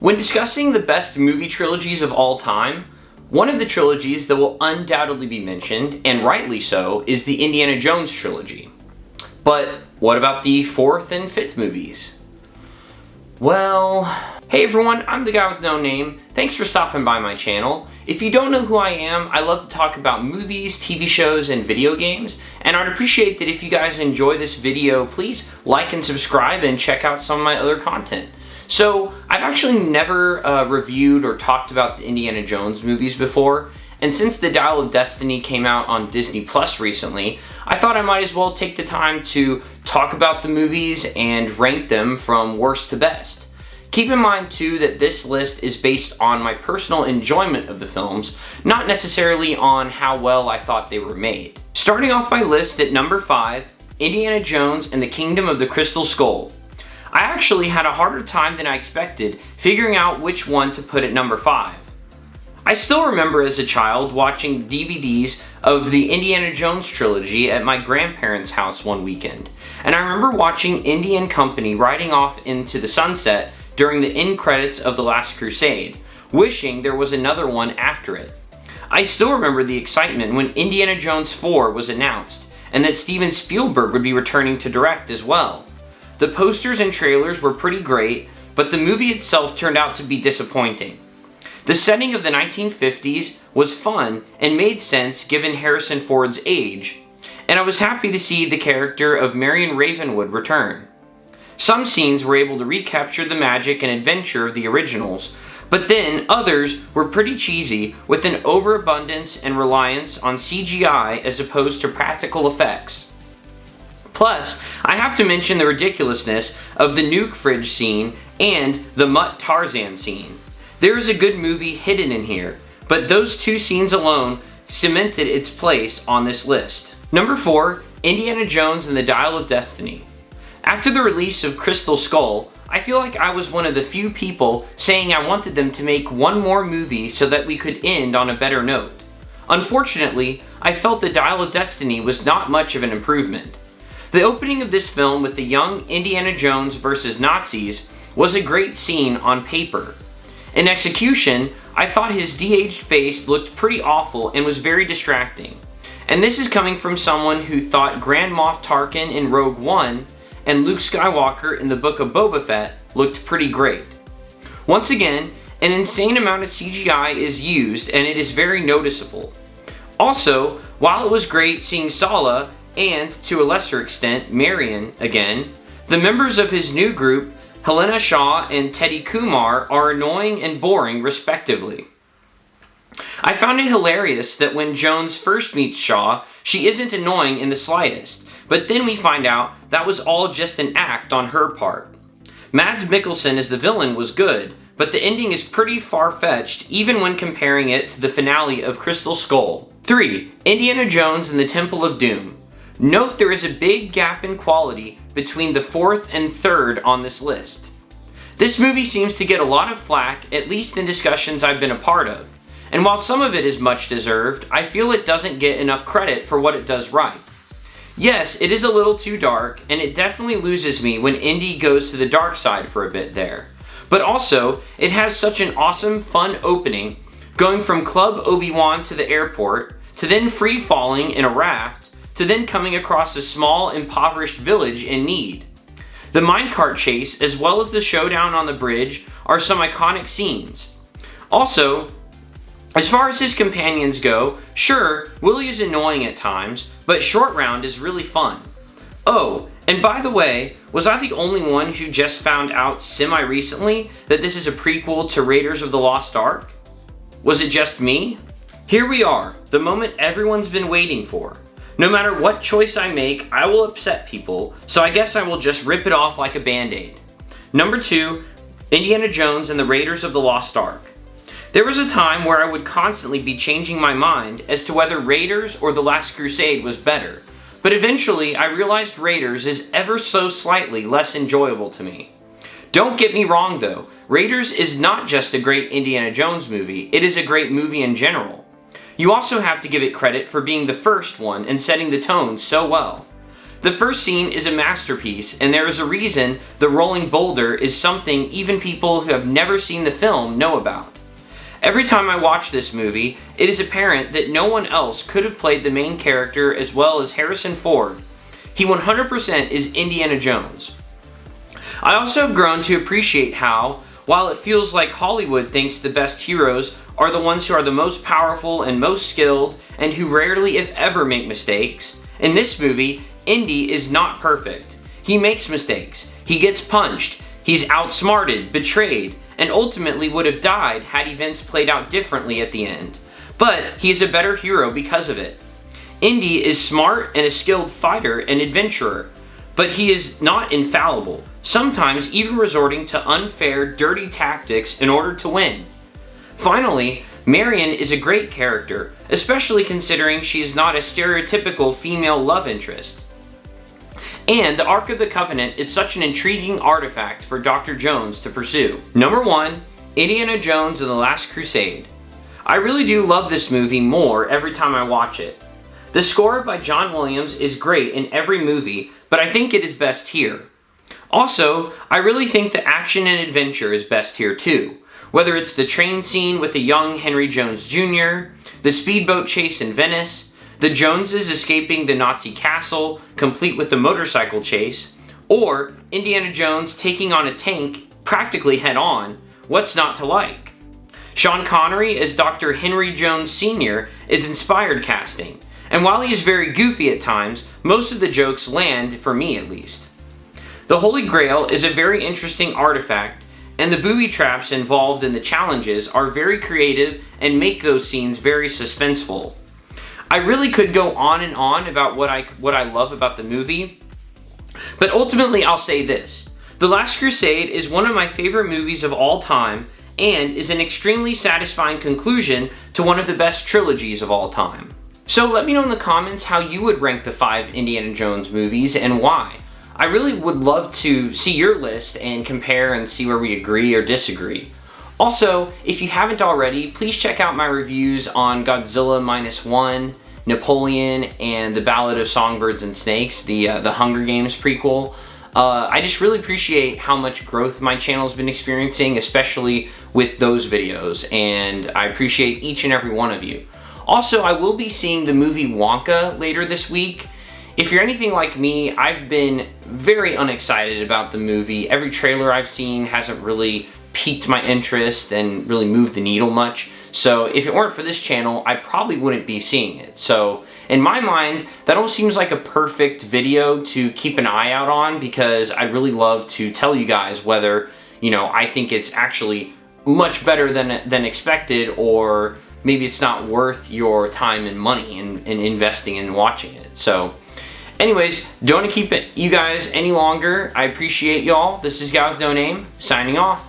When discussing the best movie trilogies of all time, one of the trilogies that will undoubtedly be mentioned, and rightly so, is the Indiana Jones trilogy. But what about the fourth and fifth movies? Well, hey everyone, I'm the guy with no name. Thanks for stopping by my channel. If you don't know who I am, I love to talk about movies, TV shows, and video games, and I'd appreciate that if you guys enjoy this video, please like and subscribe and check out some of my other content. So, I've actually never reviewed or talked about the Indiana Jones movies before, and since The Dial of Destiny came out on Disney Plus recently, I thought I might as well take the time to talk about the movies and rank them from worst to best. Keep in mind too that this list is based on my personal enjoyment of the films, not necessarily on how well I thought they were made. Starting off my list at number 5, Indiana Jones and the Kingdom of the Crystal Skull. I actually had a harder time than I expected figuring out which one to put at number 5. I still remember as a child watching DVDs of the Indiana Jones trilogy at my grandparents' house one weekend, and I remember watching Indy and Company riding off into the sunset during the end credits of The Last Crusade, wishing there was another one after it. I still remember the excitement when Indiana Jones 4 was announced, and that Steven Spielberg would be returning to direct as well. The posters and trailers were pretty great, but the movie itself turned out to be disappointing. The setting of the 1950s was fun and made sense given Harrison Ford's age, and I was happy to see the character of Marion Ravenwood return. Some scenes were able to recapture the magic and adventure of the originals, but then others were pretty cheesy with an overabundance and reliance on CGI as opposed to practical effects. Plus, I have to mention the ridiculousness of the nuke fridge scene and the Mutt Tarzan scene. There is a good movie hidden in here, but those two scenes alone cemented its place on this list. Number 4, Indiana Jones and the Dial of Destiny. After the release of Crystal Skull, I feel like I was one of the few people saying I wanted them to make one more movie so that we could end on a better note. Unfortunately, I felt the Dial of Destiny was not much of an improvement. The opening of this film with the young Indiana Jones versus Nazis was a great scene on paper. In execution, I thought his de-aged face looked pretty awful and was very distracting. And this is coming from someone who thought Grand Moff Tarkin in Rogue One and Luke Skywalker in the Book of Boba Fett looked pretty great. Once again, an insane amount of CGI is used and it is very noticeable. Also, while it was great seeing Sala and, to a lesser extent, Marion again, the members of his new group, Helena Shaw and Teddy Kumar, are annoying and boring respectively. I found it hilarious that when Jones first meets Shaw, she isn't annoying in the slightest, but then we find out that was all just an act on her part. Mads Mikkelsen as the villain was good, but the ending is pretty far-fetched even when comparing it to the finale of Crystal Skull. 3. Indiana Jones and the Temple of Doom. Note there is a big gap in quality between the 4th and 3rd on this list. This movie seems to get a lot of flack, at least in discussions I've been a part of, and while some of it is much deserved, I feel it doesn't get enough credit for what it does right. Yes, it is a little too dark, and it definitely loses me when Indy goes to the dark side for a bit there. But also, it has such an awesome, fun opening, going from Club Obi-Wan to the airport, to then free-falling in a raft, to then coming across a small, impoverished village in need. The minecart chase, as well as the showdown on the bridge, are some iconic scenes. Also, as far as his companions go, sure, Willie is annoying at times, but Short Round is really fun. Oh, and by the way, was I the only one who just found out semi-recently that this is a prequel to Raiders of the Lost Ark? Was it just me? Here we are, the moment everyone's been waiting for. No matter what choice I make, I will upset people, so I guess I will just rip it off like a band-aid. Number 2, Indiana Jones and the Raiders of the Lost Ark. There was a time where I would constantly be changing my mind as to whether Raiders or The Last Crusade was better, but eventually I realized Raiders is ever so slightly less enjoyable to me. Don't get me wrong though, Raiders is not just a great Indiana Jones movie, it is a great movie in general. You also have to give it credit for being the first one and setting the tone so well. The first scene is a masterpiece, and there is a reason the rolling boulder is something even people who have never seen the film know about. Every time I watch this movie, it is apparent that no one else could have played the main character as well as Harrison Ford. He 100% is Indiana Jones. I also have grown to appreciate how, while it feels like Hollywood thinks the best heroes are the ones who are the most powerful and most skilled and who rarely if ever make mistakes, in this movie, Indy is not perfect. He makes mistakes, he gets punched, he's outsmarted, betrayed, and ultimately would have died had events played out differently at the end. But he is a better hero because of it. Indy is smart and a skilled fighter and adventurer, but he is not infallible, sometimes even resorting to unfair, dirty tactics in order to win. Finally, Marion is a great character, especially considering she is not a stereotypical female love interest. And the Ark of the Covenant is such an intriguing artifact for Dr. Jones to pursue. Number 1, Indiana Jones and the Last Crusade. I really do love this movie more every time I watch it. The score by John Williams is great in every movie, but I think it is best here. Also, I really think the action and adventure is best here too. Whether it's the train scene with the young Henry Jones Jr., the speedboat chase in Venice, the Joneses escaping the Nazi castle, complete with the motorcycle chase, or Indiana Jones taking on a tank practically head-on, what's not to like? Sean Connery as Dr. Henry Jones Sr. is inspired casting, and while he is very goofy at times, most of the jokes land, for me at least. The Holy Grail is a very interesting artifact, and the booby traps involved in the challenges are very creative and make those scenes very suspenseful. I really could go on and on about what I love about the movie, but ultimately I'll say this. The Last Crusade is one of my favorite movies of all time and is an extremely satisfying conclusion to one of the best trilogies of all time. So let me know in the comments how you would rank the 5 Indiana Jones movies and why. I really would love to see your list and compare and see where we agree or disagree. Also, if you haven't already, please check out my reviews on Godzilla Minus One, Napoleon, and The Ballad of Songbirds and Snakes, the Hunger Games prequel. I just really appreciate how much growth my channel's been experiencing, especially with those videos, and I appreciate each and every one of you. Also, I will be seeing the movie Wonka later this week. If you're anything like me, I've been very unexcited about the movie. Every trailer I've seen hasn't really piqued my interest and really moved the needle much. So if it weren't for this channel, I probably wouldn't be seeing it. So in my mind, that almost seems like a perfect video to keep an eye out on, because I really love to tell you guys whether, I think it's actually much better than expected, or maybe it's not worth your time and money in investing in watching it. So anyways, don't want to keep you guys any longer. I appreciate y'all. This is Guy with No Name, signing off.